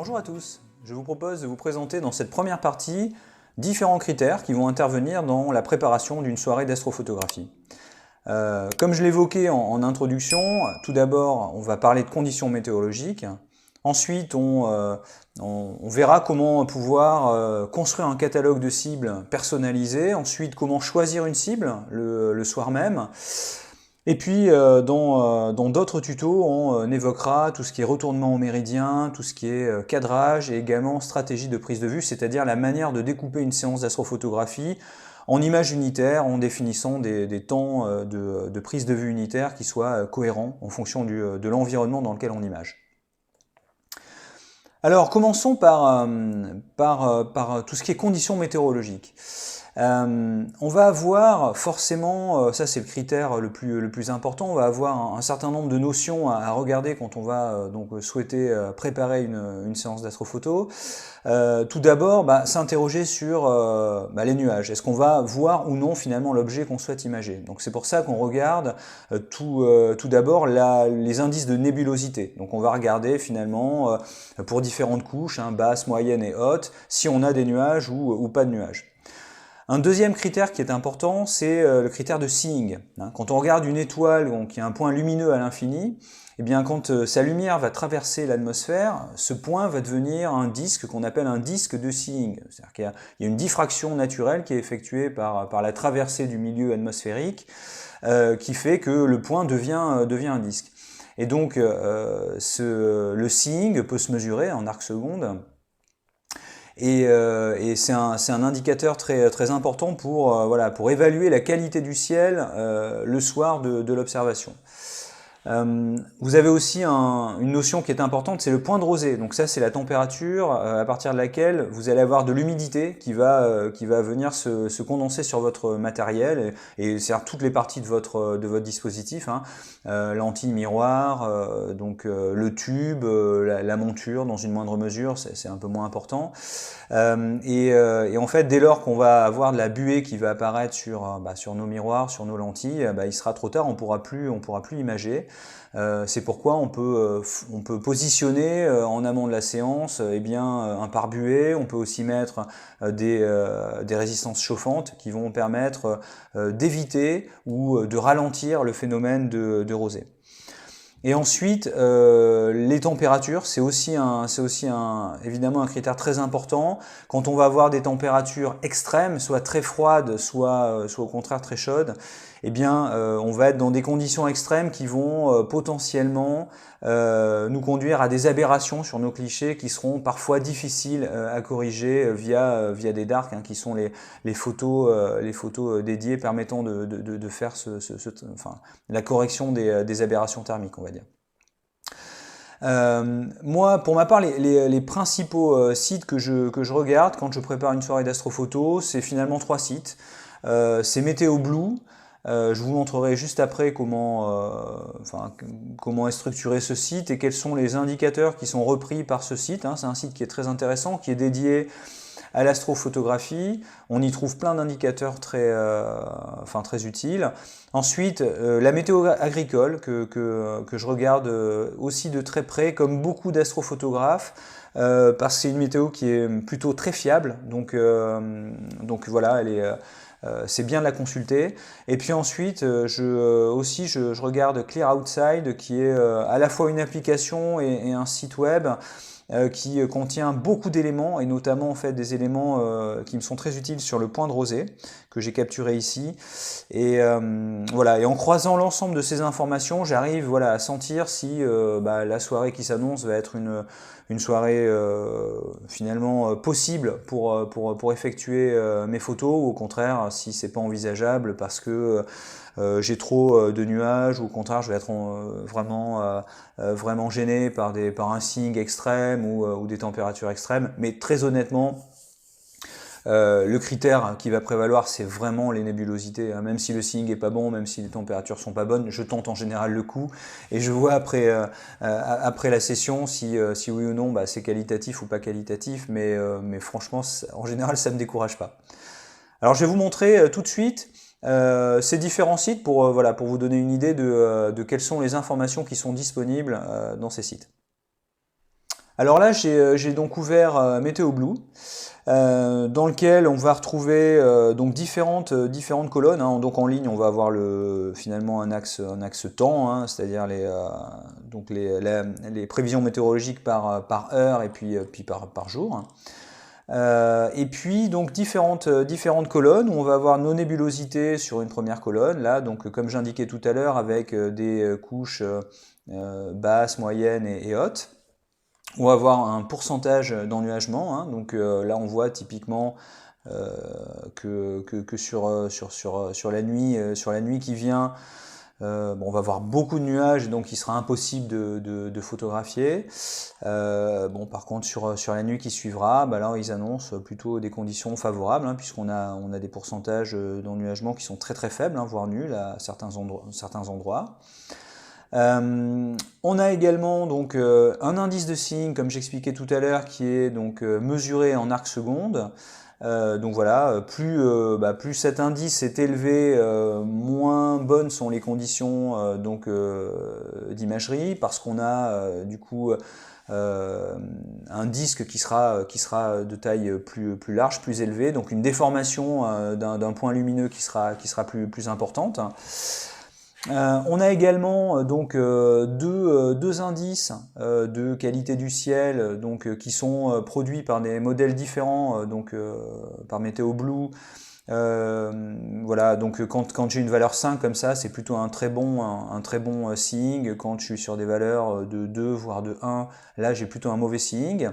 Bonjour à tous, je vous propose de vous présenter dans cette première partie différents critères qui vont intervenir dans la préparation d'une soirée d'astrophotographie. Comme je l'évoquais en introduction, tout d'abord on va parler de conditions météorologiques, ensuite on verra comment pouvoir construire un catalogue de cibles personnalisé, ensuite comment choisir une cible le soir même. Et puis dans d'autres tutos, on évoquera tout ce qui est retournement au méridien, tout ce qui est cadrage et également stratégie de prise de vue, c'est-à-dire la manière de découper une séance d'astrophotographie en images unitaires, en définissant des temps de prise de vue unitaire qui soient cohérents en fonction de l'environnement dans lequel on image. Alors commençons par tout ce qui est conditions météorologiques. On va avoir forcément, ça c'est le critère le plus important, on va avoir un certain nombre de notions à regarder quand on va donc souhaiter préparer une séance d'astrophoto. Tout d'abord, s'interroger sur les nuages. Est-ce qu'on va voir ou non finalement l'objet qu'on souhaite imager? Donc c'est pour ça qu'on regarde tout d'abord les indices de nébulosité. Donc on va regarder finalement pour différentes couches, basse, moyenne et haute, si on a des nuages ou pas de nuages. Un deuxième critère qui est important, c'est le critère de seeing. Quand on regarde une étoile qui a un point lumineux à l'infini, eh bien quand sa lumière va traverser l'atmosphère, ce point va devenir un disque qu'on appelle un disque de seeing. C'est-à-dire qu'il y a une diffraction naturelle qui est effectuée par la traversée du milieu atmosphérique qui fait que le point devient un disque. Et donc le seeing peut se mesurer en arc-seconde. Et c'est un indicateur très important pour évaluer la qualité du ciel le soir de l'observation. Vous avez aussi une notion qui est importante, c'est le point de rosée. Donc ça, c'est la température à partir de laquelle vous allez avoir de l'humidité qui va venir se condenser sur votre matériel et c'est-à-dire toutes les parties de votre dispositif, lentille, miroir, le tube, la monture dans une moindre mesure, c'est un peu moins important. Et en fait, dès lors qu'on va avoir de la buée qui va apparaître sur nos miroirs, sur nos lentilles, il sera trop tard, on pourra plus imager. C'est pourquoi on peut positionner en amont de la séance un pare-buée, on peut aussi mettre des résistances chauffantes qui vont permettre d'éviter ou de ralentir le phénomène de rosée. Et ensuite, les températures, c'est aussi évidemment un critère très important. Quand on va avoir des températures extrêmes, soit très froides, soit au contraire très chaudes, eh bien, on va être dans des conditions extrêmes qui vont potentiellement nous conduire à des aberrations sur nos clichés qui seront parfois difficiles à corriger via des darks, qui sont les photos dédiées permettant de faire la correction des aberrations thermiques, on va dire. Moi, pour ma part, les principaux sites que je regarde quand je prépare une soirée d'astrophoto, c'est finalement 3 sites. C'est Météo Blue. Je vous montrerai juste après comment est structuré ce site et quels sont les indicateurs qui sont repris par ce site. C'est un site qui est très intéressant, qui est dédié à l'astrophotographie. On y trouve plein d'indicateurs très utiles. Ensuite, la météo agricole que je regarde aussi de très près, comme beaucoup d'astrophotographes, parce que c'est une météo qui est plutôt très fiable. Donc voilà, c'est bien de la consulter. Et puis ensuite, je regarde Clear Outside, qui est à la fois une application et un site web qui contient beaucoup d'éléments, et notamment en fait des éléments qui me sont très utiles sur le point de rosée, que j'ai capturé ici. Et voilà, et en croisant l'ensemble de ces informations, j'arrive à sentir si la soirée qui s'annonce va être une soirée finalement possible pour effectuer mes photos, ou au contraire si c'est pas envisageable parce que j'ai trop de nuages, ou au contraire je vais être vraiment gêné par un seeing extrême ou des températures extrêmes. Mais très honnêtement, le critère qui va prévaloir, c'est vraiment les nébulosités. Même si le seeing est pas bon, même si les températures sont pas bonnes, je tente en général le coup et je vois après la session si oui ou non c'est qualitatif ou pas qualitatif. Mais franchement, en général, ça me décourage pas. Alors je vais vous montrer tout de suite ces différents sites pour vous donner une idée de quelles sont les informations qui sont disponibles dans ces sites. Alors là, j'ai donc ouvert Météo Blue, dans lequel on va retrouver donc différentes colonnes, hein. Donc en ligne, on va avoir finalement un axe temps, hein, c'est-à-dire les prévisions météorologiques par heure et puis par jour. Et puis donc différentes colonnes où on va avoir nos nébulosités sur une première colonne, là, donc comme j'indiquais tout à l'heure, avec des couches basses, moyennes et hautes. On va avoir un pourcentage d'ennuagement, hein. Donc là on voit typiquement que sur la nuit qui vient, bon, on va avoir beaucoup de nuages, donc il sera impossible de photographier. Bon, par contre, sur la nuit qui suivra, bah là, ils annoncent plutôt des conditions favorables, hein, puisqu'on a des pourcentages d'ennuagement qui sont très très faibles, hein, voire nuls à certains endroits. On a également donc un indice de seeing, comme j'expliquais tout à l'heure, qui est donc mesuré en arcs secondes. Donc voilà, plus cet indice est élevé, moins bonnes sont les conditions d'imagerie, parce qu'on a du coup un disque qui sera de taille plus large, plus élevée, donc une déformation d'un point lumineux qui sera plus importante. On a également deux indices de qualité du ciel, qui sont produits par des modèles différents, par Météo Blue. Voilà, donc quand j'ai une valeur 5 comme ça, c'est plutôt un très bon seeing. Quand je suis sur des valeurs de 2 voire de 1, là j'ai plutôt un mauvais seeing.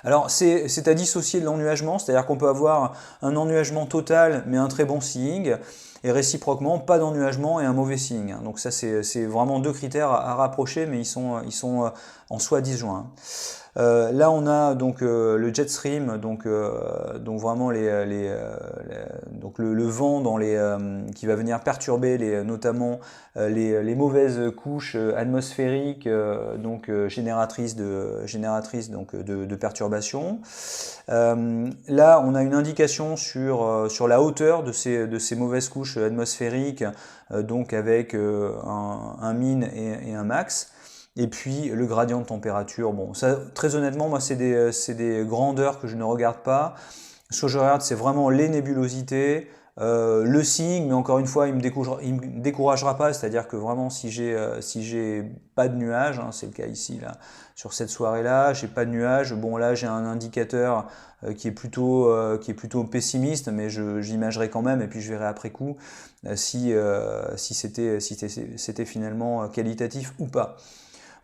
Alors c'est à dissocier de l'ennuagement, c'est-à-dire qu'on peut avoir un ennuagement total mais un très bon seeing, et réciproquement pas d'ennuagement et un mauvais seeing. Donc ça c'est vraiment deux critères à rapprocher, mais ils sont en soi disjoints. Là on a donc le jet stream, donc vraiment donc le vent qui va venir perturber notamment les mauvaises couches atmosphériques, génératrices de perturbations. Là on a une indication sur la hauteur de ces mauvaises couches atmosphériques, donc avec un min et un max. Et puis le gradient de température, bon, ça, très honnêtement, moi c'est des grandeurs que je ne regarde pas. Ce que je regarde, c'est vraiment les nébulosités, le seeing, mais encore une fois, il me découragera pas, c'est-à-dire que vraiment si j'ai pas de nuages, hein, c'est le cas ici là, sur cette soirée-là, j'ai pas de nuages, bon là j'ai un indicateur qui est plutôt pessimiste, mais j'imagerai quand même et puis je verrai après coup si c'était finalement qualitatif ou pas.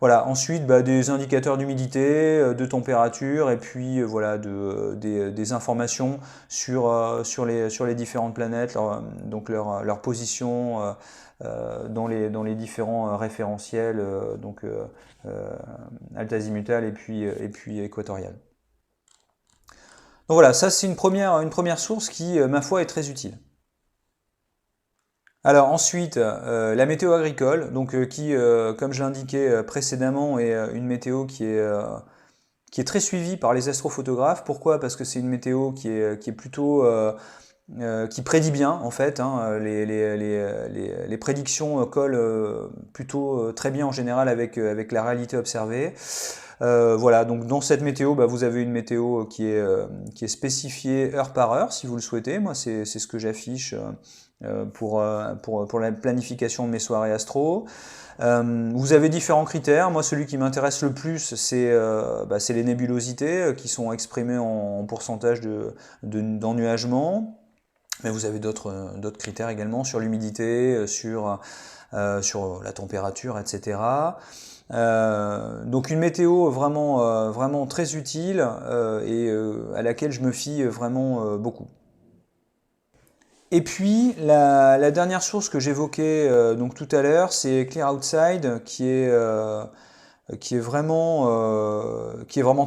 Voilà, ensuite des indicateurs d'humidité, de température, et puis voilà des informations sur les différentes planètes, leur position dans les différents référentiels, altazimutal et puis équatorial. Donc voilà, ça c'est une première source qui, ma foi, est très utile. Alors ensuite, la météo agricole, qui, comme je l'indiquais précédemment, est une météo qui est très suivie par les astrophotographes. Pourquoi? Parce que c'est une météo qui est plutôt qui prédit bien en fait, hein. Les prédictions collent plutôt très bien en général avec la réalité observée. Voilà, donc dans cette météo, vous avez une météo qui est spécifiée heure par heure, si vous le souhaitez. Moi, c'est ce que j'affiche pour la planification de mes soirées astro. Vous avez différents critères. Moi, celui qui m'intéresse le plus, c'est les nébulosités qui sont exprimées en pourcentage d'ennuagement. Mais vous avez d'autres critères également sur l'humidité, sur la température, etc. Donc une météo vraiment très utile et à laquelle je me fie vraiment beaucoup. Et puis la dernière source que j'évoquais tout à l'heure, c'est Clear Outside, qui est vraiment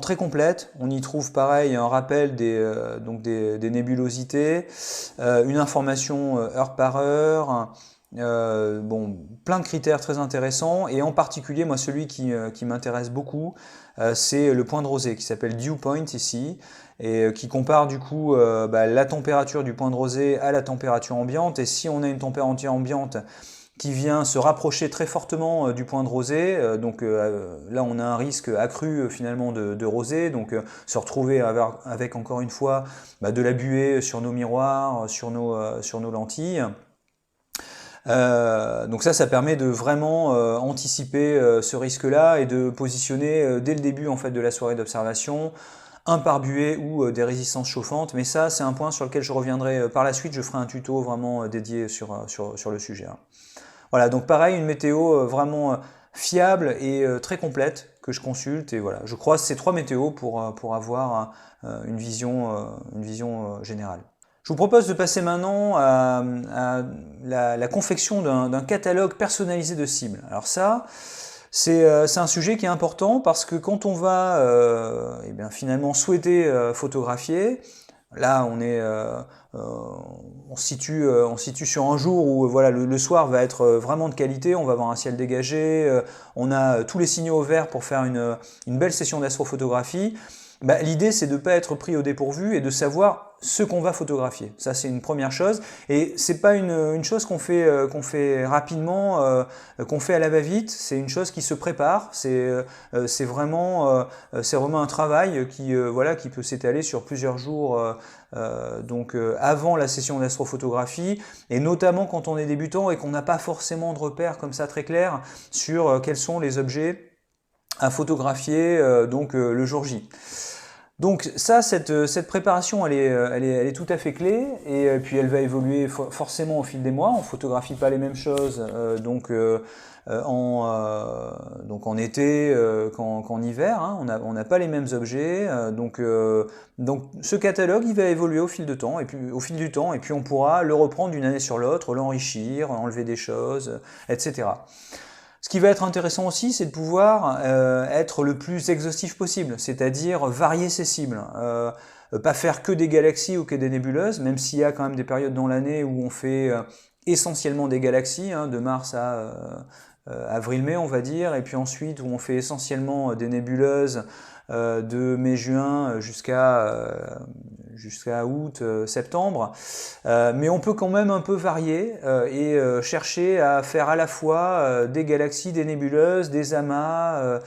très complète. On y trouve pareil un rappel des nébulosités, une information heure par heure, plein de critères très intéressants, et en particulier moi celui qui m'intéresse beaucoup, c'est le point de rosée qui s'appelle Dew Point ici, et qui compare du coup la température du point de rosée à la température ambiante. Et si on a une température ambiante qui vient se rapprocher très fortement du point de rosée. Donc là, on a un risque accru finalement de rosée, donc se retrouver avec encore une fois de la buée sur nos miroirs, sur nos lentilles. Donc ça permet de vraiment anticiper ce risque-là et de positionner dès le début en fait de la soirée d'observation un pare-buée ou des résistances chauffantes. Mais ça, c'est un point sur lequel je reviendrai par la suite. Je ferai un tuto vraiment dédié sur le sujet. Voilà, donc pareil, une météo vraiment fiable et très complète que je consulte. Et voilà, je croise ces 3 météos pour avoir une vision générale. Je vous propose de passer maintenant à la confection d'un catalogue personnalisé de cibles. Alors ça, c'est un sujet qui est important parce que quand on va finalement souhaiter photographier, là on se situe sur un jour où voilà, le soir va être vraiment de qualité, on va avoir un ciel dégagé, on a tous les signaux au vert pour faire une belle session d'astrophotographie. L'idée, c'est de ne pas être pris au dépourvu et de savoir ce qu'on va photographier. Ça, c'est une première chose. Et c'est pas une chose qu'on fait rapidement, qu'on fait à la va-vite. C'est une chose qui se prépare. C'est vraiment un travail qui peut s'étaler sur plusieurs jours. Donc avant la session d'astrophotographie, et notamment quand on est débutant et qu'on n'a pas forcément de repères comme ça très clairs sur quels sont les objets à photographier le jour J. Donc ça, cette préparation, elle est tout à fait clé, et puis elle va évoluer forcément au fil des mois. On photographie pas les mêmes choses en été qu'en hiver, hein. On n'a pas les mêmes objets, donc ce catalogue il va évoluer au fil du temps, et puis on pourra le reprendre d'une année sur l'autre, l'enrichir, enlever des choses, etc. Ce qui va être intéressant aussi, c'est de pouvoir être le plus exhaustif possible, c'est-à-dire varier ses cibles. Pas faire que des galaxies ou que des nébuleuses, même s'il y a quand même des périodes dans l'année où on fait essentiellement des galaxies, hein, de mars à avril-mai on va dire, et puis ensuite où on fait essentiellement des nébuleuses de mai-juin jusqu'à août, septembre. Mais on peut quand même un peu varier et chercher à faire à la fois des galaxies, des nébuleuses, des amas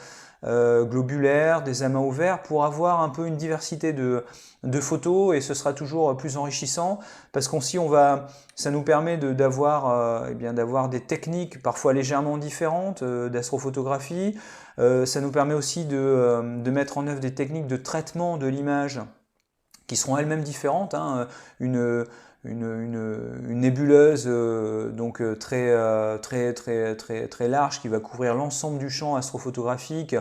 globulaires, des amas ouverts, pour avoir un peu une diversité de photos, et ce sera toujours plus enrichissant parce ça nous permet d'avoir des techniques parfois légèrement différentes d'astrophotographie. Ça nous permet aussi de mettre en œuvre des techniques de traitement de l'image qui seront elles-mêmes différentes, hein. Une nébuleuse très large qui va couvrir l'ensemble du champ astrophotographique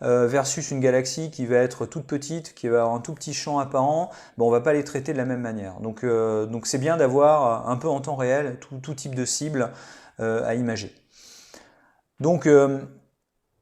versus une galaxie qui va être toute petite, qui va avoir un tout petit champ apparent, on va pas les traiter de la même manière. Donc c'est bien d'avoir un peu en temps réel tout type de cible à imager. Donc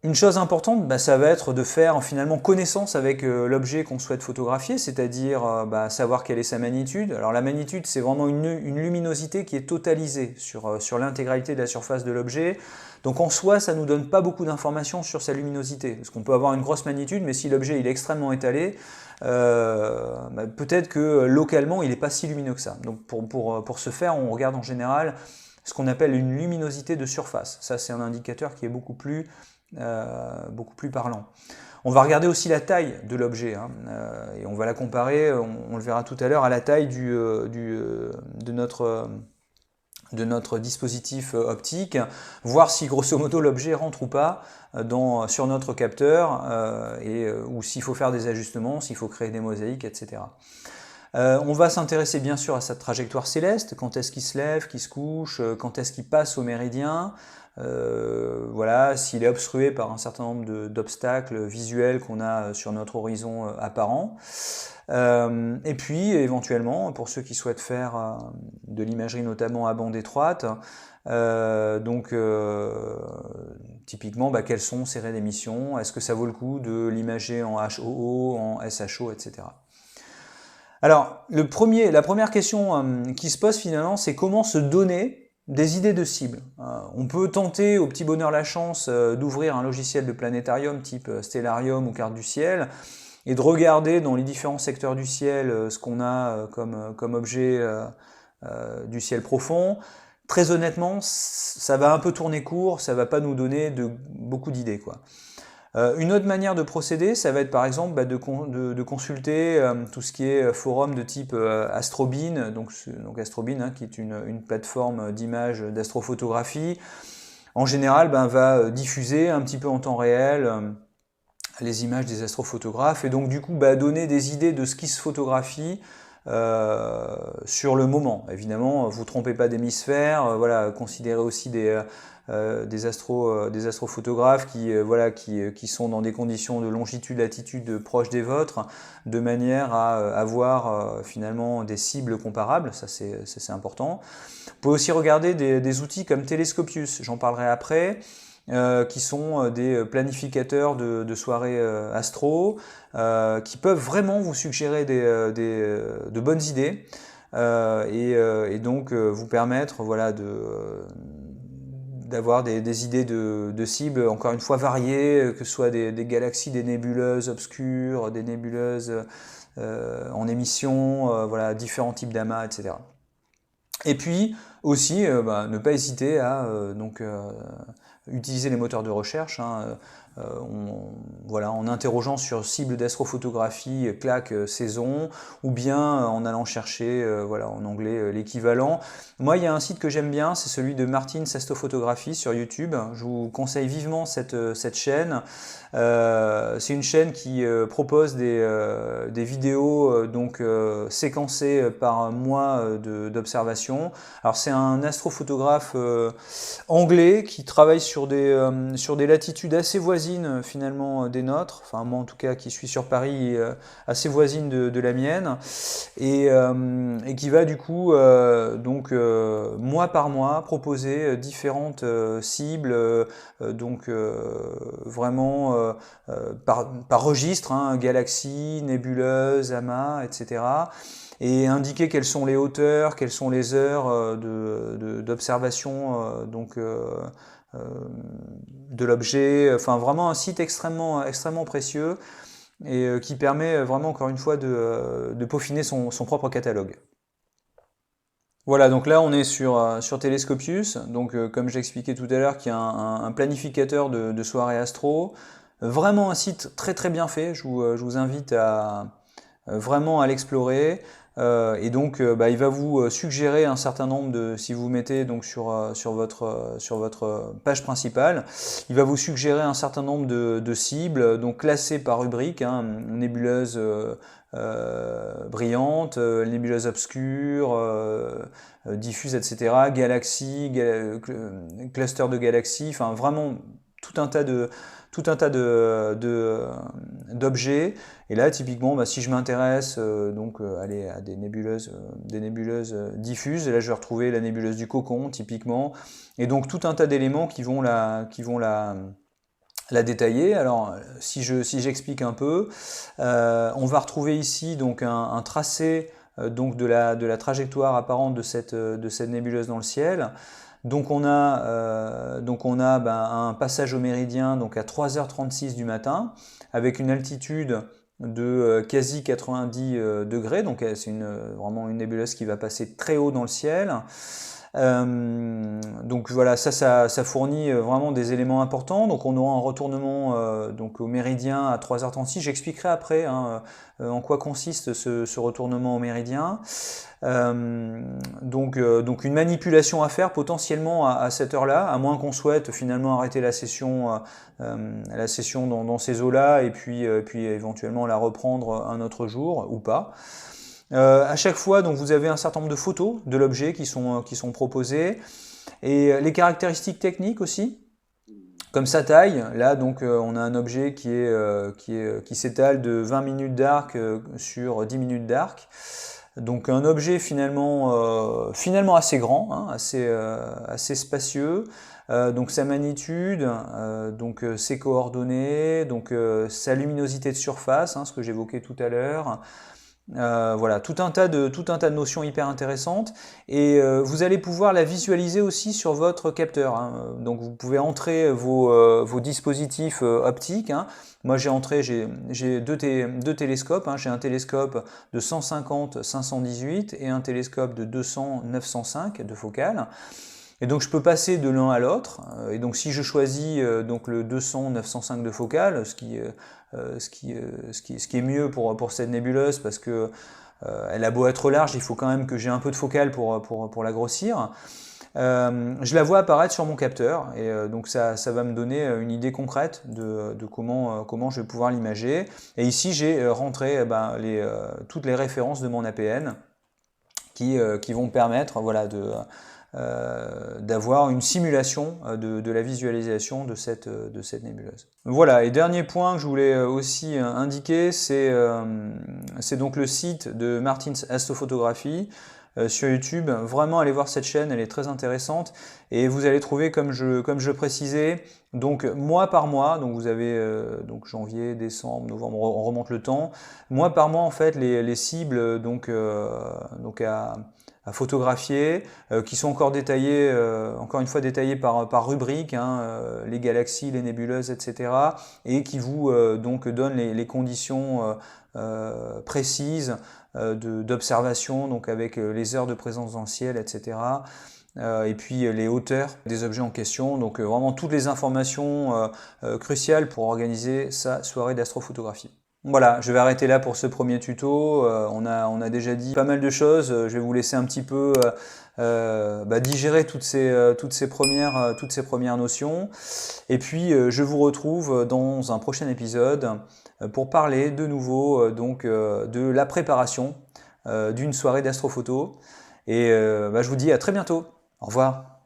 une chose importante, ça va être de faire finalement connaissance avec l'objet qu'on souhaite photographier, c'est-à-dire savoir quelle est sa magnitude. Alors la magnitude, c'est vraiment une luminosité qui est totalisée sur l'intégralité de la surface de l'objet. Donc en soi, ça ne nous donne pas beaucoup d'informations sur sa luminosité, parce qu'on peut avoir une grosse magnitude, mais si l'objet il est extrêmement étalé, peut-être que localement il n'est pas si lumineux que ça. Donc pour ce faire, on regarde en général ce qu'on appelle une luminosité de surface. Ça, c'est un indicateur qui est beaucoup plus parlant. On va regarder aussi la taille de l'objet, hein, et on va la comparer, on le verra tout à l'heure, à la taille de notre dispositif optique, voir si grosso modo l'objet rentre ou pas sur notre capteur, ou s'il faut faire des ajustements, s'il faut créer des mosaïques, etc. On va s'intéresser bien sûr à sa trajectoire céleste, quand est-ce qu'il se lève, qu'il se couche, quand est-ce qu'il passe au méridien, s'il est obstrué par un certain nombre d'obstacles visuels qu'on a sur notre horizon apparent. Et puis éventuellement, pour ceux qui souhaitent faire de l'imagerie notamment à bande étroite, typiquement quelles sont ses raies d'émission, est-ce que ça vaut le coup de l'imager en HOO, en SHO, etc. Alors la première question qui se pose finalement, c'est comment se donner des idées de cibles. On peut tenter au petit bonheur la chance d'ouvrir un logiciel de planétarium type Stellarium ou Carte du ciel, et de regarder dans les différents secteurs du ciel ce qu'on a comme objet du ciel profond. très honnêtement, ça va un peu tourner court, ça va pas nous donner beaucoup d'idées, quoi. Une autre manière de procéder, ça va être par exemple de consulter tout ce qui est forum de type Astrobeam, donc Astrobeam, hein, qui est une plateforme d'image d'astrophotographie. En général, va diffuser un petit peu en temps réel les images des astrophotographes et donc du coup donner des idées de ce qui se photographie sur le moment. Évidemment, vous ne trompez pas d'hémisphère, voilà, considérez aussi des astrophotographes qui sont dans des conditions de longitude, latitude proches des vôtres, de manière à avoir finalement des cibles comparables, ça c'est important. Vous pouvez aussi regarder des outils comme Telescopius, j'en parlerai après, qui sont des planificateurs de soirées astro, qui peuvent vraiment vous suggérer de bonnes idées et donc vous permettre voilà, d'avoir des idées de cibles, encore une fois variées, que ce soit des galaxies, des nébuleuses obscures, des nébuleuses en émission, voilà, différents types d'amas, etc. Et puis aussi, ne pas hésiter à utiliser les moteurs de recherche, hein, voilà, en interrogeant sur cible d'astrophotographie, claque, saison, ou bien en allant chercher voilà, en anglais l'équivalent. Moi, il y a un site que j'aime bien, c'est celui de Martin's Astrophotographie sur YouTube. Je vous conseille vivement cette chaîne. C'est une chaîne qui propose des vidéos séquencées par mois d'observation. Alors c'est un astrophotographe anglais qui travaille sur des latitudes assez voisines finalement des nôtres, enfin moi en tout cas qui suis sur Paris assez voisine de la mienne et qui va du coup mois par mois proposer différentes cibles vraiment par registre, hein, galaxies, nébuleuses, amas, etc. Et indiquer quelles sont les hauteurs, quelles sont les heures d'observation de l'objet. Enfin, vraiment un site extrêmement précieux et qui permet vraiment, encore une fois, de peaufiner son propre catalogue. Voilà, donc là on est sur Telescopius, donc comme j'expliquais tout à l'heure, qui est un planificateur de soirée astro. Vraiment un site très bien fait, je vous invite vraiment à l'explorer. Et donc il va vous suggérer un certain nombre si vous mettez donc sur votre page principale, il va vous suggérer un certain nombre de cibles, donc classées par rubrique, hein, nébuleuse brillante, nébuleuse obscure, diffuse, etc., galaxies, cluster de galaxies, enfin vraiment tout un tas d'objets. Et là, typiquement, si je m'intéresse à des nébuleuses diffuses, et là je vais retrouver la nébuleuse du Cocon, typiquement, et donc tout un tas d'éléments qui vont la détailler. Alors, si j'explique un peu, on va retrouver ici donc un tracé de la trajectoire apparente de cette nébuleuse dans le ciel. Donc on a un passage au méridien donc à 3h36 du matin avec une altitude de quasi 90 degrés, donc c'est vraiment une nébuleuse qui va passer très haut dans le ciel. Donc voilà, ça fournit vraiment des éléments importants. Donc on aura un retournement au méridien à 3h36. J'expliquerai après en quoi consiste ce retournement au méridien. Donc une manipulation à faire potentiellement à cette heure-là, à moins qu'on souhaite finalement arrêter la session dans ces eaux-là et puis éventuellement la reprendre un autre jour ou pas. À chaque fois, donc, vous avez un certain nombre de photos de l'objet qui sont proposées et les caractéristiques techniques aussi, comme sa taille. Là, donc, on a un objet qui s'étale de 20 minutes d'arc sur 10 minutes d'arc. Donc un objet finalement assez grand, hein, assez spacieux. Donc sa magnitude, ses coordonnées, donc sa luminosité de surface, hein, ce que j'évoquais tout à l'heure. Voilà, tout un tas de notions hyper intéressantes et vous allez pouvoir la visualiser aussi sur votre capteur, hein. Donc vous pouvez entrer vos dispositifs optiques, hein. Moi j'ai deux télescopes, hein. J'ai un télescope de 150-518 et un télescope de 200-905 de focale. Et donc je peux passer de l'un à l'autre, et donc si je choisis donc le 200-905 de focale, ce qui est mieux pour cette nébuleuse, parce que elle a beau être large, il faut quand même que j'ai un peu de focale pour la grossir. Je la vois apparaître sur mon capteur, et donc ça va me donner une idée concrète de comment je vais pouvoir l'imager. Et ici j'ai rentré toutes les références de mon APN qui vont me permettre, voilà, d'avoir une simulation de la visualisation de cette nébuleuse. Voilà, et dernier point que je voulais aussi indiquer, c'est donc le site de Martin's Astrophotographie sur YouTube. Vraiment, allez voir cette chaîne, elle est très intéressante, et vous allez trouver, comme je précisais, donc mois par mois, donc vous avez donc janvier, décembre, novembre, on remonte le temps, mois par mois en fait les cibles donc à photographier, qui sont encore détaillées, encore une fois détaillées par rubrique, hein, les galaxies, les nébuleuses, etc. Et qui vous donc donnent les conditions précises d'observation, donc avec les heures de présence dans le ciel, etc. Et puis les hauteurs des objets en question, donc vraiment toutes les informations cruciales pour organiser sa soirée d'astrophotographie. Voilà, je vais arrêter là pour ce premier tuto. On a déjà dit pas mal de choses. Je vais vous laisser un petit peu digérer toutes ces premières notions. Et puis je vous retrouve dans un prochain épisode pour parler de nouveau de la préparation d'une soirée d'astrophoto. Et je vous dis à très bientôt. Au revoir.